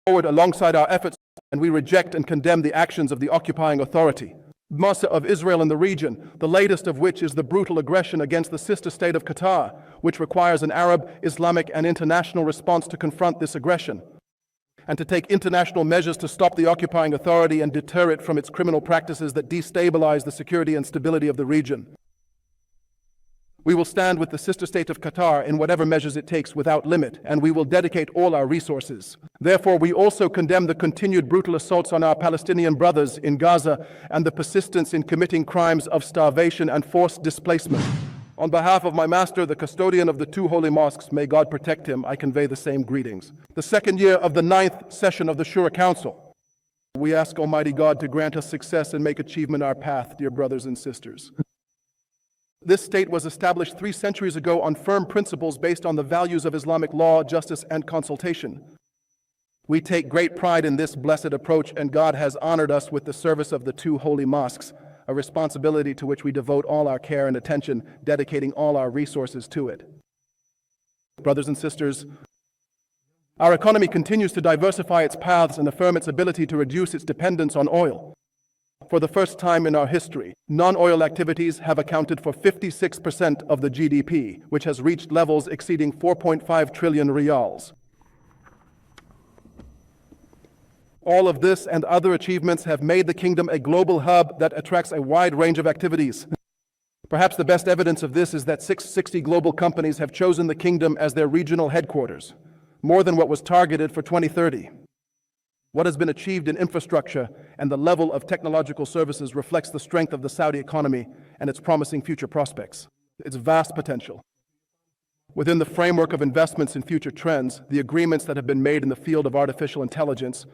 forward alongside our efforts, and we reject and condemn the actions of the occupying authority, Hamas of Israel in the region, the latest of which is the brutal aggression against the sister state of Qatar, which requires an Arab, Islamic, and international response to confront this aggression, and to take international measures to stop the occupying authority and deter it from its criminal practices that destabilize the security and stability of the region. We will stand with the sister state of Qatar in whatever measures it takes without limit, and we will dedicate all our resources. Therefore, we also condemn the continued brutal assaults on our Palestinian brothers in Gaza and the persistence in committing crimes of starvation and forced displacement. On behalf of my master, the custodian of the two holy mosques, may God protect him, I convey the same greetings. The second year of the 9th session of the Shura Council. We ask Almighty God to grant us success and make achievement our path, dear brothers and sisters. This state was established 3 centuries ago on firm principles based on the values of Islamic law, justice, and consultation. We take great pride in this blessed approach, and God has honored us with the service of the two holy mosques, a responsibility to which we devote all our care and attention, dedicating all our resources to it. Brothers and sisters, our economy continues to diversify its paths and affirm its ability to reduce its dependence on oil. For the first time in our history, non-oil activities have accounted for 56% of the GDP, which has reached levels exceeding 4.5 trillion riyals. All of this and other achievements have made the kingdom a global hub that attracts a wide range of activities. Perhaps the best evidence of this is that 660 global companies have chosen the kingdom as their regional headquarters, more than what was targeted for 2030. What has been achieved in infrastructure and the level of technological services reflects the strength of the Saudi economy and its promising future prospects, its vast potential. Within the framework of investments in future trends, the agreements that have been made in the field of artificial intelligence,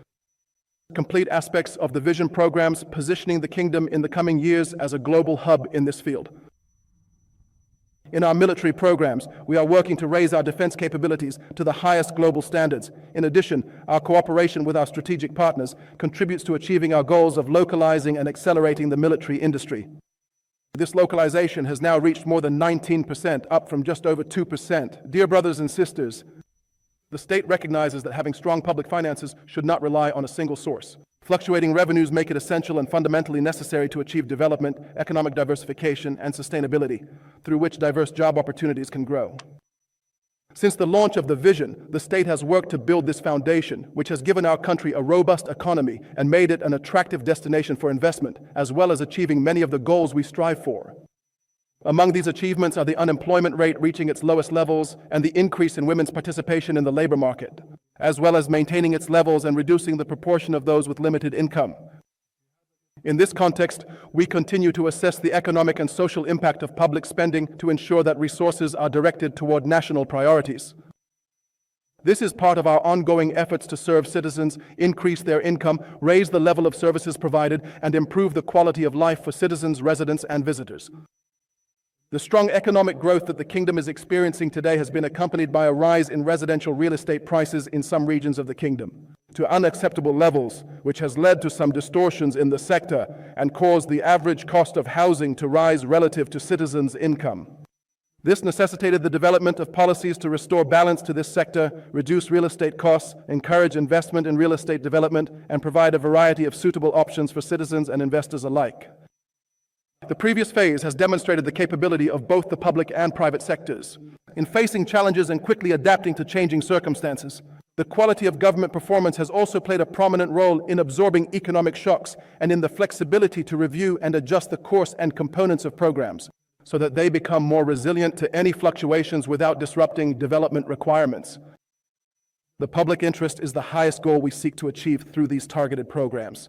complete aspects of the vision programs positioning the kingdom in the coming years as a global hub in this field. In our military programs, we are working to raise our defense capabilities to the highest global standards. In addition, our cooperation with our strategic partners contributes to achieving our goals of localizing and accelerating the military industry. This localization has now reached more than 19%, up from just over 2%. Dear brothers and sisters, the state recognizes that having strong public finances should not rely on a single source. Fluctuating revenues make it essential and fundamentally necessary to achieve development, economic diversification, and sustainability, through which diverse job opportunities can grow. Since the launch of the vision, the state has worked to build this foundation, which has given our country a robust economy and made it an attractive destination for investment, as well as achieving many of the goals we strive for. Among these achievements are the unemployment rate reaching its lowest levels and the increase in women's participation in the labor market, as well as maintaining its levels and reducing the proportion of those with limited income. In this context, we continue to assess the economic and social impact of public spending to ensure that resources are directed toward national priorities. This is part of our ongoing efforts to serve citizens, increase their income, raise the level of services provided, and improve the quality of life for citizens, residents, and visitors. The strong economic growth that the kingdom is experiencing today has been accompanied by a rise in residential real estate prices in some regions of the kingdom to unacceptable levels, which has led to some distortions in the sector and caused the average cost of housing to rise relative to citizens' income. This necessitated the development of policies to restore balance to this sector, reduce real estate costs, encourage investment in real estate development, and provide a variety of suitable options for citizens and investors alike. The previous phase has demonstrated the capability of both the public and private sectors in facing challenges and quickly adapting to changing circumstances. The quality of government performance has also played a prominent role in absorbing economic shocks and in the flexibility to review and adjust the course and components of programs so that they become more resilient to any fluctuations without disrupting development requirements. The public interest is the highest goal we seek to achieve through these targeted programs.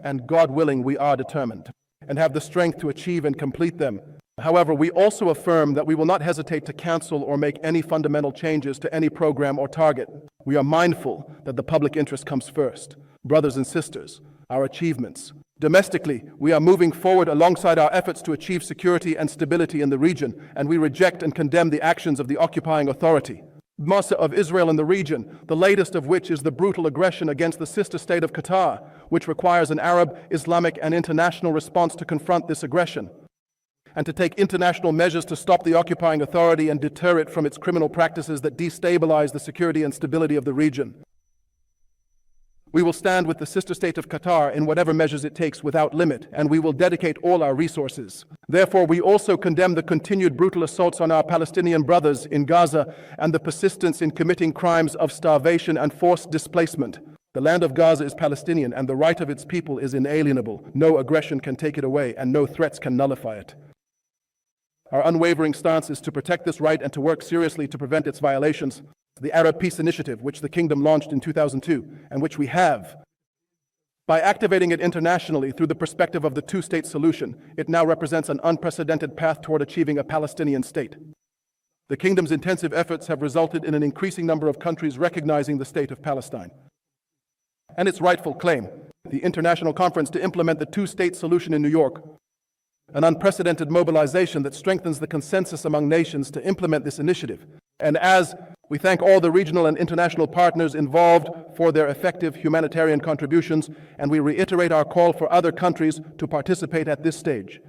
And God willing, we are determined and have the strength to achieve and complete them. However, we also affirm that we will not hesitate to cancel or make any fundamental changes to any program or target. We are mindful that the public interest comes first. Brothers and sisters, our achievements. Domestically, we are moving forward alongside our efforts to achieve security and stability in the region, and we reject and condemn the actions of the occupying authority, Hamas of Israel in the region, the latest of which is the brutal aggression against the sister state of Qatar, which requires an Arab, Islamic, and international response to confront this aggression, and to take international measures to stop the occupying authority and deter it from its criminal practices that destabilize the security and stability of the region. We will stand with the sister state of Qatar in whatever measures it takes without limit, and we will dedicate all our resources. Therefore, we also condemn the continued brutal assaults on our Palestinian brothers in Gaza and the persistence in committing crimes of starvation and forced displacement. The land of Gaza is Palestinian, and the right of its people is inalienable. No aggression can take it away, and no threats can nullify it. Our unwavering stance is to protect this right and to work seriously to prevent its violations. The Arab Peace Initiative, which the Kingdom launched in 2002, and which we have. By activating it internationally through the perspective of the two-state solution, it now represents an unprecedented path toward achieving a Palestinian state. The Kingdom's intensive efforts have resulted in an increasing number of countries recognizing the state of Palestine and its rightful claim. The International Conference to implement the two-state solution in New York, an unprecedented mobilization that strengthens the consensus among nations to implement this initiative. And as we thank all the regional and international partners involved for their effective humanitarian contributions, and we reiterate our call for other countries to participate at this stage.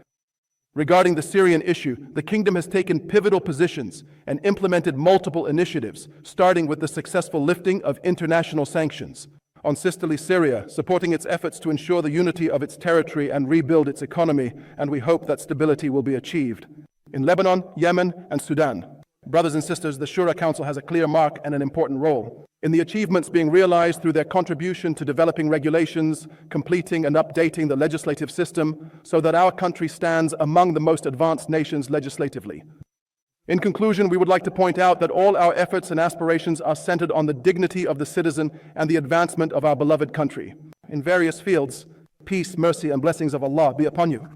Regarding the Syrian issue, the Kingdom has taken pivotal positions and implemented multiple initiatives, starting with the successful lifting of international sanctions on sisterly Syria, supporting its efforts to ensure the unity of its territory and rebuild its economy, and we hope that stability will be achieved. In Lebanon, Yemen, and Sudan, brothers and sisters, the Shura Council has a clear mark and an important role in the achievements being realized through their contribution to developing regulations, completing and updating the legislative system so that our country stands among the most advanced nations legislatively. In conclusion, we would like to point out that all our efforts and aspirations are centered on the dignity of the citizen and the advancement of our beloved country. In various fields, peace, mercy, and blessings of Allah be upon you.